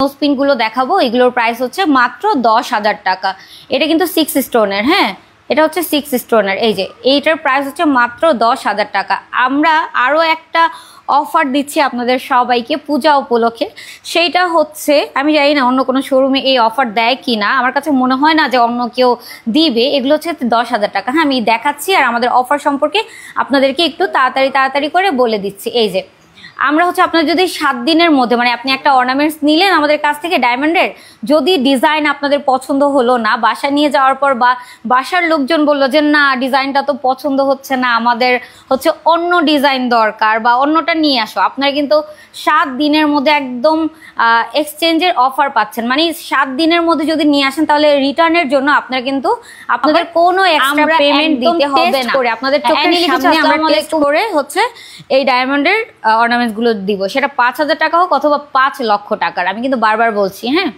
স্পিনগুলো দেখাবো, এগুলোর প্রাইস হচ্ছে মাত্র 10,000 টাকা। এটা কিন্তু 6 স্টোনের, হ্যাঁ এটা হচ্ছে 6 স্টোনের। এই যে এইটার প্রাইস হচ্ছে মাত্র 10,000 টাকা। আমরা আরও একটা অফার দিচ্ছি আপনাদের সবাইকে পূজা উপলক্ষে। সেইটা হচ্ছে আমি জানি না অন্য কোনো শোরুমে এই অফার দেয় কি না, আমার কাছে মনে হয় না যে অন্য কেউ দিবে। এগুলো হচ্ছে 10,000 টাকা। হ্যাঁ আমি দেখাচ্ছি আর আমাদের অফার সম্পর্কে আপনাদেরকে একটু তাড়াতাড়ি করে বলে দিচ্ছি। এই যে আমরা হচ্ছে আপনার যদি 7 দিনের মধ্যে মানে আপনি একটা অর্নামেন্টস নিলেন আমাদের কাছ থেকে ডায়মন্ডের, যদি ডিজাইন আপনাদের পছন্দ হলো না, বাসা নিয়ে যাওয়ার পর বা বাসার লোকজন বললো যে না ডিজাইনটা তো পছন্দ হচ্ছে না, আমাদের হচ্ছে অন্য ডিজাইন দরকার বা অন্যটা নিয়ে আসো, আপনারা কিন্তু 7 দিনের মধ্যে একদম এক্সচেঞ্জের অফার পাচ্ছেন। মানে 7 দিনের মধ্যে যদি নিয়ে আসেন তাহলে রিটার্নের জন্য আপনারা কিন্তু আপনাদের কোনো এক্সট্রা পেমেন্ট দিতে হবে না। আপনাদের চোখের সামনে আমরা টেস্ট করে হচ্ছে এই ডায়মন্ডের অর্নামেন্টস গুলো দিব, সেটা 5,000 টাকা হোক অথবা 5 লক্ষ টাকার। আমি কিন্তু বারবার বলছি। হ্যাঁ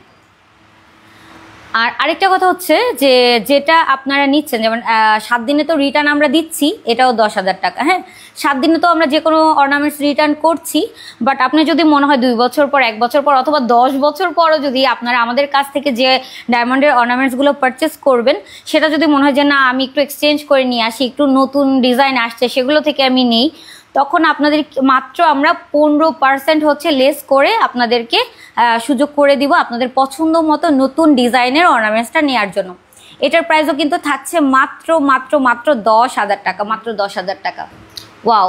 আর আরেকটা কথা হচ্ছে যে যেটা আপনারা নিচ্ছেন যেমন 7 দিনে তো রিটার্ন আমরা দিচ্ছি, এটাও 10,000 টাকা। হ্যাঁ 7 দিনে তো আমরা যে কোনো অর্নামেন্টস রিটার্ন করছি, বাট আপনি যদি মনে হয় 2 বছর পর 1 বছর পর অথবা 10 বছর পরও যদি আপনারা আমাদের কাছ থেকে যে ডায়মন্ডের অর্নামেন্টসগুলো পারচেস করবেন সেটা যদি মনে হয় যে না আমি একটু এক্সচেঞ্জ করে নিয়ে আসি, একটু নতুন ডিজাইন আসছে সেগুলো থেকে আমি নিই, তখন আপনাদের মাত্র আমরা 15% হচ্ছে লেস করে আপনাদেরকে সুযোগ করে দিব আপনাদের পছন্দ মতো নতুন ডিজাইনের অর্নামেন্টসটা নেওয়ার জন্য। এটার প্রাইসও কিন্তু থাকছে মাত্র 10,000 টাকা, মাত্র 10,000 টাকা। ওয়াও।